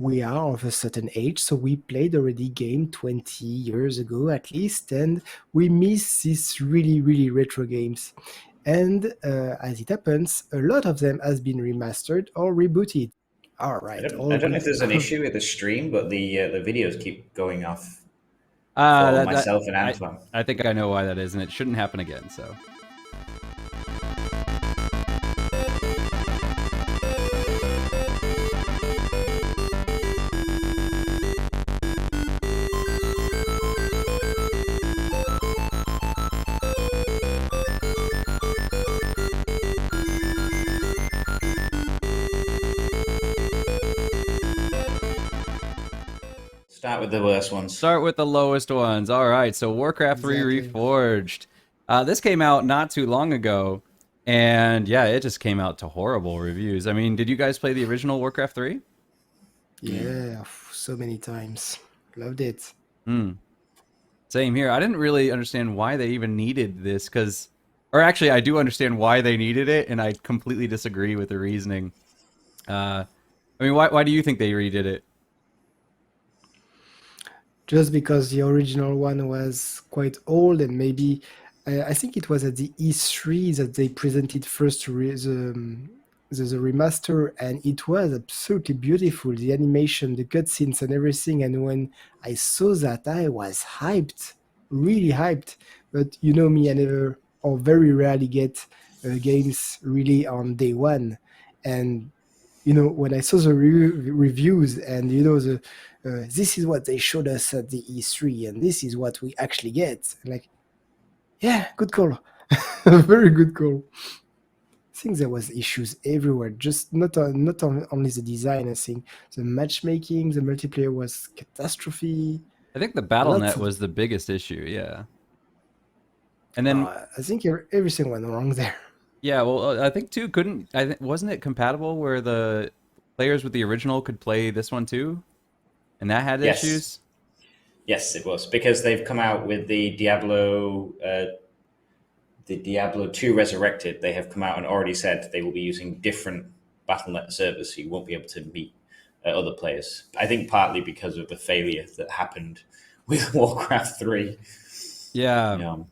we are of a certain age, so we played already game 20 years ago at least, and we miss these really, really retro games. And as it happens, a lot of them has been remastered or rebooted. All right, I all don't know if good. there's an issue with the stream, but the videos keep going off Uh, for that, that myself and I Antoine. I think I know why that is, and it shouldn't happen again. So. Start with the worst ones. Start with the lowest ones. All right, so WarCraft III Exactly. Reforged. This came out not too long ago, and yeah, it just came out to horrible reviews. I mean, did you guys play the original WarCraft 3? Yeah, so many times. Loved it. Hmm. Same here. I didn't really understand why they even needed this, or actually, I do understand why they needed it, and I completely disagree with the reasoning. I mean, why do you think they redid it? Just because the original one was quite old, and maybe I think it was at the E3 that they presented first the remaster, and it was absolutely beautiful. The animation, the cutscenes, and everything. And when I saw that, I was hyped, really hyped. But you know me, I never or very rarely get games really on day one. And when I saw the reviews, and this is what they showed us at the E3, and this is what we actually get. Like, yeah, good call. Very good call. I think there was issues everywhere, just not only the design. I think the matchmaking, the multiplayer was catastrophe. I think the Lots BattleNet of was the biggest issue, yeah. And then I think everything went wrong there. yeah, well, I think too wasn't it compatible where the players with the original could play this one too, and that had Yes, issues. yes, it was because they've come out with the Diablo 2 Resurrected. They have come out and already said they will be using different BattleNet servers, so you won't be able to meet other players. I think partly because of the failure that happened with Warcraft 3. Yeah, Um,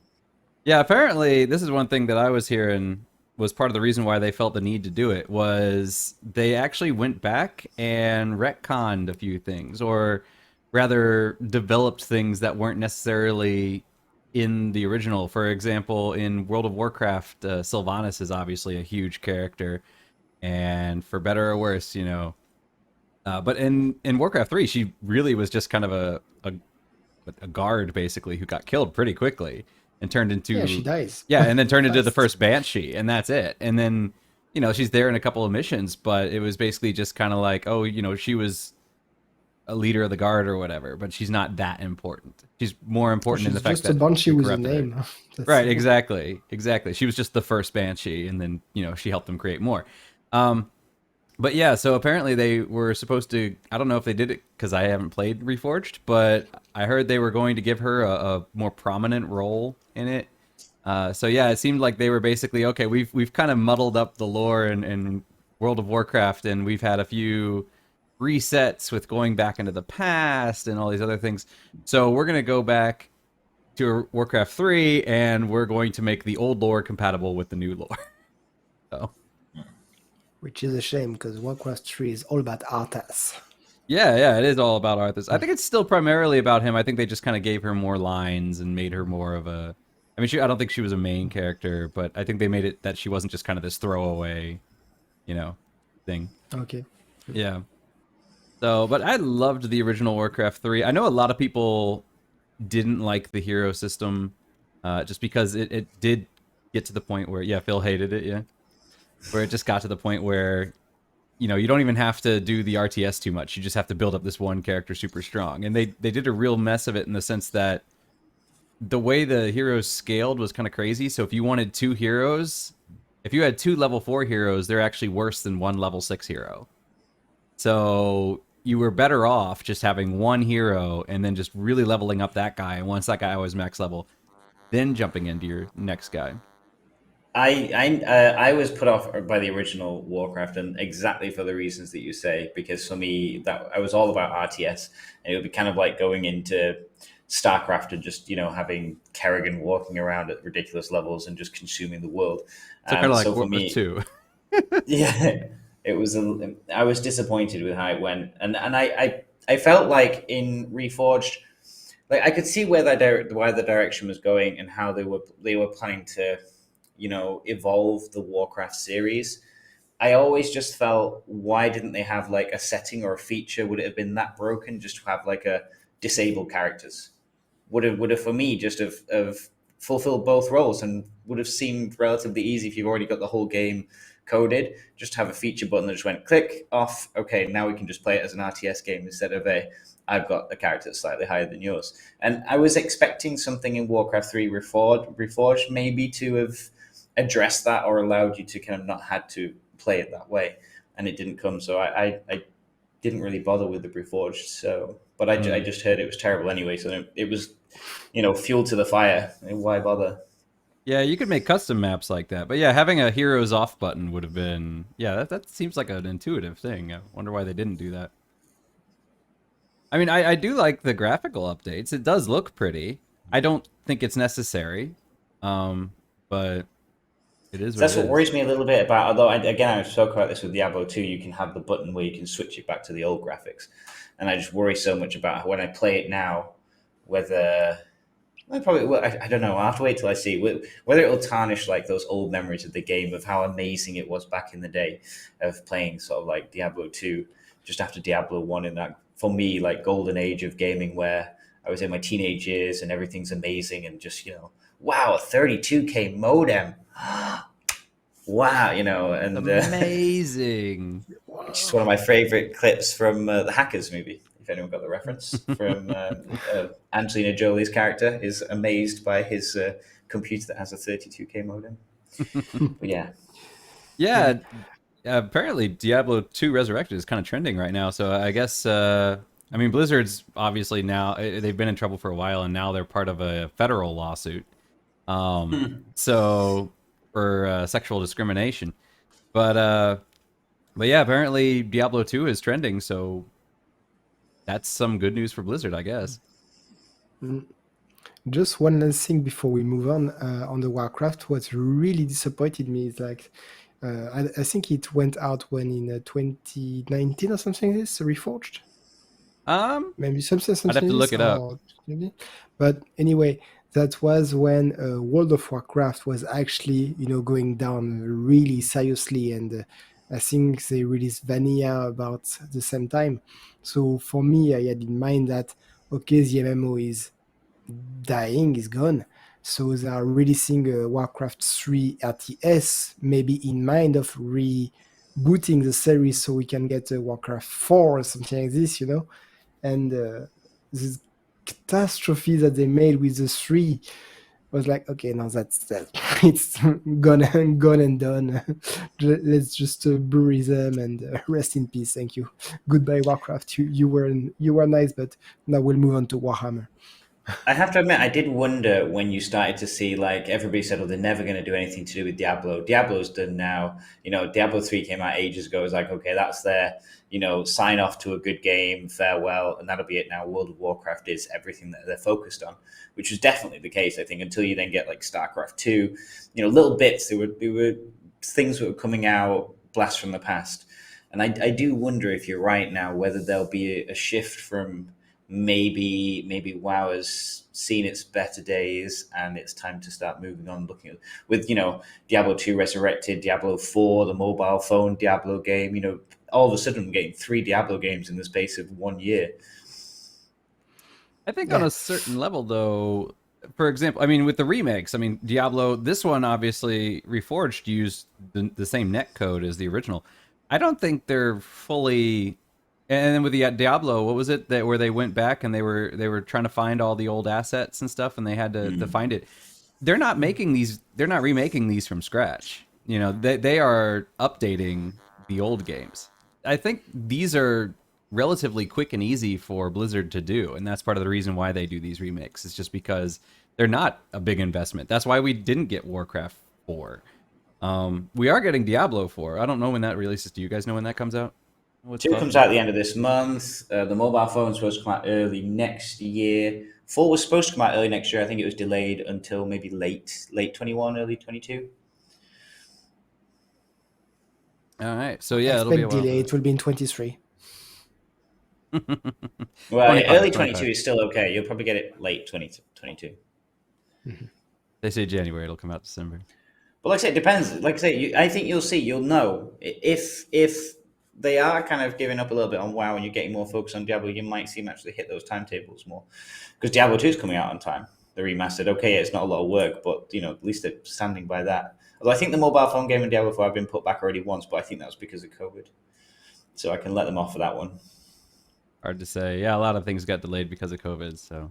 yeah. Apparently, this is one thing that I was hearing was part of the reason why they felt the need to do it was they actually went back and retconned a few things, or rather developed things that weren't necessarily in the original. For example, in World of Warcraft, Sylvanas is obviously a huge character, and for better or worse, but in Warcraft 3, she really was just kind of a guard basically who got killed pretty quickly and turned Yeah, she into dies. yeah, and then turned into the Fast. first Banshee, and that's it. And then she's there in a couple of missions, but it was basically just kind of like, oh, she was a leader of the guard or whatever, but she's not that important. She's more important in the She's fact just a that banshee we with a corrupted her. name. That's Right, all. exactly. She was just the first Banshee, and then she helped them create more. Um, but yeah, so apparently they were supposed to. I don't know if they did it because I haven't played Reforged, but I heard they were going to give her a more prominent role in it. So yeah, it seemed like they were basically okay. We've kind of muddled up the lore in World of Warcraft, and we've had a few resets with going back into the past and all these other things. So we're gonna go back to Warcraft 3, and we're going to make the old lore compatible with the new lore. So Which is a shame because Warcraft 3 is all about Arthas. yeah, it is all about Arthas. I think it's still primarily about him. I think they just kind of gave her more lines and made her more of a. I mean, I don't think she was a main character, but I think they made it that she wasn't just kind of this throwaway, you know, thing. Okay. Yeah. So, but I loved the original Warcraft 3. I know a lot of people didn't like the hero system, just because it did get to the point where, yeah, Phil hated it, yeah, where it just got to the point where you don't even have to do the RTS too much. You just have to build up this one character super strong. And they did a real mess of it in the sense that the way the heroes scaled was kind of crazy. So if you wanted two heroes, if you had two level 4 heroes, they're actually worse than one level 6 hero. So you were better off just having one hero and then just really leveling up that guy. And once that guy was max level, then jumping into your next guy. I was put off by the original Warcraft, and exactly for the reasons that you say. Because for me, that I was all about RTS, and it would be kind of like going into StarCraft and just having Kerrigan walking around at ridiculous levels and just consuming the world. So kind of like So for World War me, II. yeah, it was. I was disappointed with how it went, and I felt like in Reforged, like I could see where why the direction was going and how they were planning to, evolve the Warcraft series. I always just felt, why didn't they have like a setting or a feature? Would it have been that broken just to have like a disabled characters? Would have for me just have fulfilled both roles and would have seemed relatively easy if you've already got the whole game coded. Just have a feature button that just went click off. Okay, now we can just play it as an RTS game instead of I've got a character that's slightly higher than yours. And I was expecting something in Warcraft 3 Reforged maybe to have addressed that or allowed you to kind of not had to play it that way, and it didn't come. So I didn't really bother with the Reforged. So, but I just heard it was terrible anyway. So it was, fuel to the fire. Why bother? Yeah, you could make custom maps like that. But yeah, having a heroes off button would have been, yeah, that seems like an intuitive thing. I wonder why they didn't do that. I mean, I do like the graphical updates. It does look pretty. I don't think it's necessary, but it is So what that's it what is. worries me a little bit about. Although again, I spoke about this with Diablo 2. You can have the button where you can switch it back to the old graphics, and I just worry so much about when I play it now, whether I probably will. I don't know. I'll have to wait till I see whether it'll tarnish like those old memories of the game of how amazing it was back in the day of playing sort of like Diablo 2 just after Diablo 1 in that, for me, like golden age of gaming where I was in my teenage years and everything's amazing and just, wow, a 32K modem. Wow, and Amazing. which is Wow. one of my favorite clips from the Hackers movie. If anyone got the reference from Angelina Jolie's character is amazed by his computer that has a 32K modem. But yeah, Yeah. Yeah, apparently Diablo 2 Resurrected is kind of trending right now. So I guess I mean Blizzard's obviously now they've been in trouble for a while and now they're part of a federal lawsuit. So for sexual discrimination. But yeah, apparently Diablo 2 is trending, so that's some good news for Blizzard, I guess. Mm. Just one last thing before we move on the Warcraft. What really disappointed me is like, I think it went out when in 2019 or something like this, Reforged. Maybe something I'd have something to like look this, it up. or maybe. But anyway, that was when World of Warcraft was actually going down really seriously, and I think they released Vanilla about the same time. So for me, I had in mind that okay, the MMO is dying, is gone. So they are releasing a Warcraft 3 RTS, maybe in mind of rebooting the series so we can get a Warcraft 4 or something like this. And this catastrophe that they made with the 3 was like, okay, now that's that. It's gone and done. Let's just bury them and rest in peace. Thank you. Goodbye, Warcraft. You were nice, but now we'll move on to Warhammer. I have to admit, I did wonder when you started to see like everybody said, "Oh, they're never going to do anything to do with Diablo." Diablo's done now. Diablo 3 came out ages ago. It's like, okay, that's their sign off to a good game, farewell, and that'll be it now. World of Warcraft is everything that they're focused on, which was definitely the case, I think, until you then get like StarCraft 2. Little bits. There were things that were coming out, blast from the past, and I do wonder if you're right now whether there'll be a shift from maybe WoW has seen its better days and it's time to start moving on, looking at with Diablo 2 Resurrected, Diablo 4, the mobile phone Diablo game. All of a sudden I'm getting 3 Diablo games in the space of 1 year. I think on Yeah. a certain level, though, for example, I mean, with the remakes, I mean, Diablo, this one obviously Reforged used the same net code as the original. I don't think they're fully. And then with the Diablo, what was it that where they went back and they were trying to find all the old assets and stuff, and they had to find it. They're not making these. They're not remaking these from scratch. They are updating the old games. I think these are relatively quick and easy for Blizzard to do, and that's part of the reason why they do these remakes. It's just because they're not a big investment. That's why we didn't get Warcraft 4. We are getting Diablo 4. I don't know when that releases. Do you guys know when that comes out? What's 2 comes out at the end of this month. The mobile phone is supposed to come out early next year. 4 was supposed to come out early next year. I think it was delayed until maybe late 21, early 22. All right. So I yeah, it'll be a expect while. delay. It will be in 23. Well, 25, early 25. 22 is still okay. You'll probably get it late 2022. They say January. It'll come out December. But like I say, it depends. Like I say, I think you'll know if they are kind of giving up a little bit on WoW and you're getting more focus on Diablo. You might see them actually hit those timetables more because Diablo 2 is coming out on time. The remastered. Okay, it's not a lot of work, but at least they're standing by that. Although I think the mobile phone game in Diablo 4 have been put back already once, but I think that was because of COVID. So I can let them off for that one. Hard to say. Yeah, a lot of things got delayed because of COVID. So